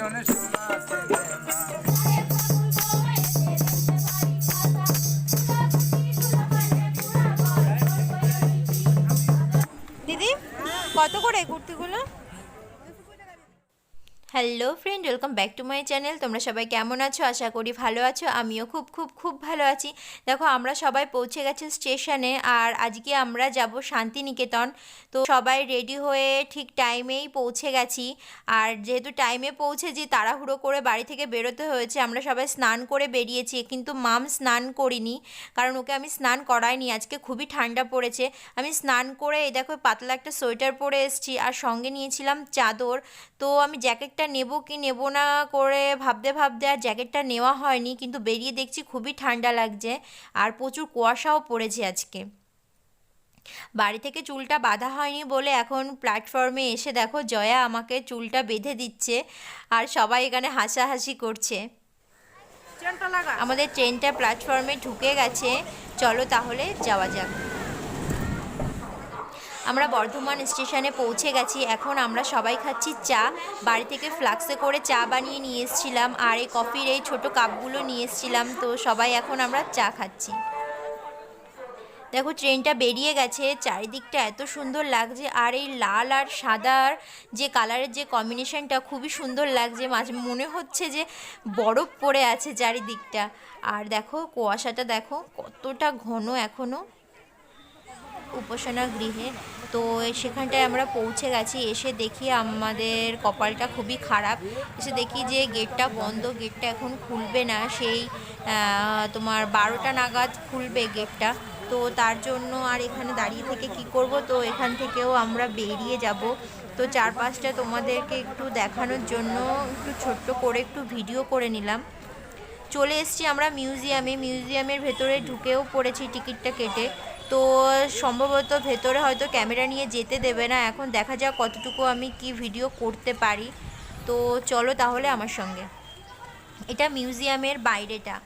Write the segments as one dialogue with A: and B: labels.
A: দিদি কত করে কুর্তিগুলো? Hello friend, welcome back to my channel. তোমরা সবাই কেমন আছো? আশা করি ভালো আছো। আমিও খুব খুব খুব ভালো আছি। দেখো আমরা সবাই পৌঁছে গেছি স্টেশনে, আর আজকে আমরা যাব শান্তিনিকেতন। তো সবাই রেডি হয়ে ঠিক টাইমেই পৌঁছে গেছি। আর যেহেতু টাইমে পৌঁছেছি, তাড়াহুড়ো করে বাড়ি থেকে বেরোতে হয়েছে। আমরা সবাই স্নান করে বেরিয়েছি, কিন্তু মাম স্নান করিনি, কারণ ওকে আমি স্নান করাইনি। আজকে খুবই ঠান্ডা পড়েছে। আমি স্নান করে এই দেখো পাতলা একটা সোয়েটার পরে এসেছি, আর সঙ্গে নিয়েছিলাম চাদর। তো আমি জ্যাকেটটা নেব কি নেব না করে ভাবতে ভাবতে আর জ্যাকেটটা নেওয়া হয়নি, কিন্তু বেরিয়ে দেখছি খুবই ঠান্ডা লাগছে, আর প্রচুর কুয়াশাও পড়েছে আজকে। বাড়ি থেকে চুলটা বাঁধা হয়নি বলে এখন প্ল্যাটফর্মে এসে দেখো জয়া আমাকে চুলটা বেঁধে দিচ্ছে, আর সবাই এখানে হাসাহাসি করছে। আমাদের ট্রেনটা প্ল্যাটফর্মে ঢুকে গেছে, চলো তাহলে যাওয়া যাক। আমরা বর্ধমান স্টেশনে পৌঁছে গেছি। এখন আমরা সবাই খাচ্ছি চা। বাড়ি থেকে ফ্লাক্সে করে চা বানিয়ে নিয়ে এসেছিলাম, আর এই কফির এই ছোটো কাপগুলো নিয়ে এসেছিলাম। তো সবাই এখন আমরা চা খাচ্ছি। দেখো ট্রেনটা বেরিয়ে গেছে, চারিদিকটা এত সুন্দর লাগছে, আর এই লাল আর সাদার যে কালারের যে কম্বিনেশনটা খুবই সুন্দর লাগছে। মাঝে মনে হচ্ছে যে বরফ পড়ে আছে চারিদিকটা। আর দেখো কুয়াশাটা দেখো কতটা ঘন এখনও উপাসনা গৃহে। তো সেখানটায় আমরা পৌঁছে গেছি। এসে দেখি আমাদের কপালটা খুবই খারাপ। এসে দেখি যে গেটটা বন্ধ, গেটটা এখন খুলবে না, সেই তোমার 12টা নাগাদ খুলবে গেটটা। তো তার জন্য আর এখানে দাঁড়িয়ে থেকে কি করব, তো এখান থেকেও আমরা বেরিয়ে যাব। তো চারপাশটা তোমাদেরকে একটু দেখানোর জন্য একটু ছোট্ট করে একটু ভিডিও করে নিলাম। চলে এসেছি আমরা মিউজিয়ামের ভেতরে ঢুকেও পড়েছি টিকিটটা কেটে। তো সম্ভবত ভেতরে হয়তো ক্যামেরা নিয়ে যেতে দেবে না। এখন দেখা যাক কতটুকু আমি কি ভিডিও করতে পারি। তো চলো তাহলে আমার সঙ্গে। এটা মিউজিয়ামের বাইরেটা।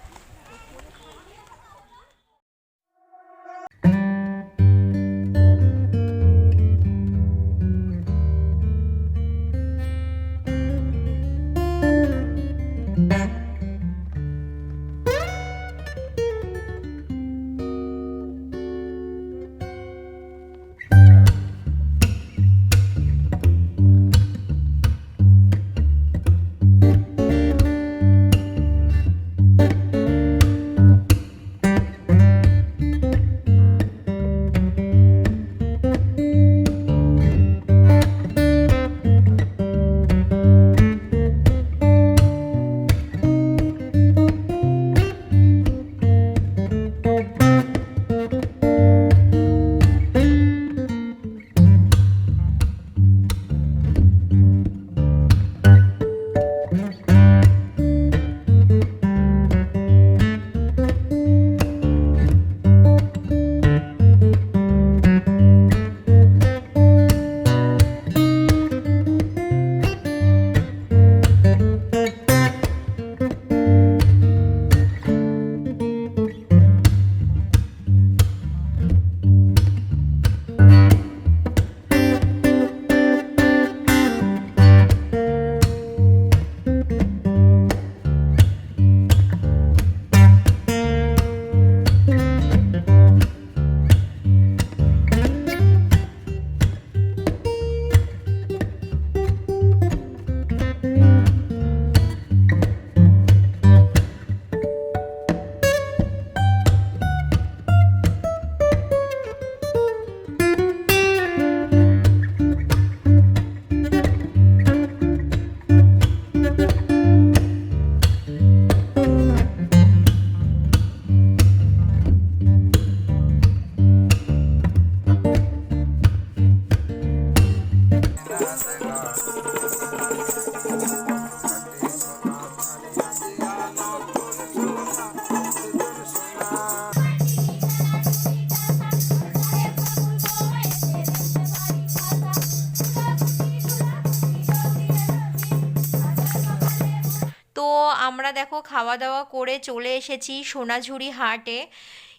A: আমরা দেখো খাওয়া দাওয়া করে চলে এসেছি সোনাঝুরি হাটে।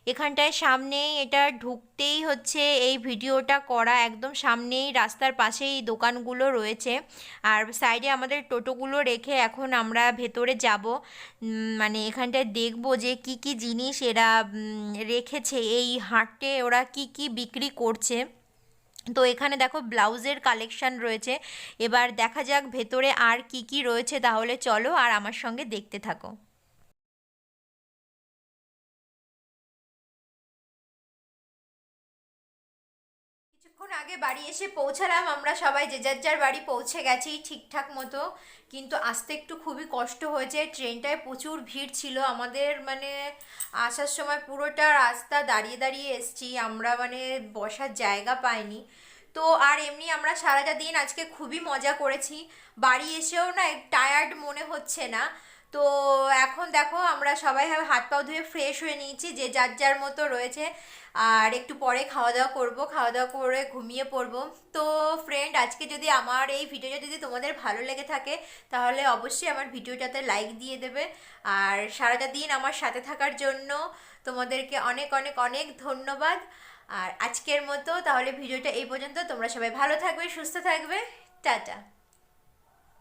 A: এখানটায় সামনেই এটা ঢুকতেই হচ্ছে এই ভিডিওটা করা, একদম সামনেই রাস্তার পাশেই দোকানগুলো রয়েছে। আর সাইডে আমাদের টোটোগুলো রেখে এখন আমরা ভেতরে যাব, মানে এখানটায় দেখবো যে কি কি জিনিস এরা রেখেছে, এই হাটে ওরা কি কি বিক্রি করছে। তো এখানে দেখো ব্লাউজের কালেকশন রয়েছে। এবার দেখা যাক ভেতরে আর কি কি রয়েছে, তাহলে চলো আর আমার সঙ্গে দেখতে থাকো। কিছুক্ষণ আগে বাড়ি এসে পৌঁছালাম, আমরা সবাই যে যার যার বাড়ি পৌঁছে গেছি ঠিকঠাক মতো। কিন্তু আসতে একটু খুবই কষ্ট হয়েছে, ট্রেনটায় প্রচুর ভিড় ছিল আমাদের, মানে আসার সময় পুরোটা রাস্তা দাঁড়িয়ে দাঁড়িয়ে এসছি আমরা, মানে বসার জায়গা পাইনি। তো আর এমনি আমরা সারাটা দিন আজকে খুবই মজা করেছি, বাড়ি এসেও না টায়ার্ড মনে হচ্ছে না। তো এখন দেখো আমরা সবাই হাত পা ধুয়ে ফ্রেশ হয়ে নিয়েছি, যে যার যার মতো রয়েছে। আর একটু পরে খাওয়া দাওয়া করবো, খাওয়া দাওয়া করে ঘুমিয়ে পড়বো। তো ফ্রেন্ড, আজকে যদি আমার এই ভিডিওটা যদি তোমাদের ভালো লেগে থাকে, তাহলে অবশ্যই আমার ভিডিওটাতে লাইক দিয়ে দেবে। আর সারাটা দিন আমার সাথে থাকার জন্য তোমাদেরকে অনেক অনেক অনেক ধন্যবাদ। আর আজকের মতো তাহলে ভিডিওটা এই পর্যন্ত, তোমরা সবাই ভালো থাকবে, সুস্থ থাকবে, টাটা।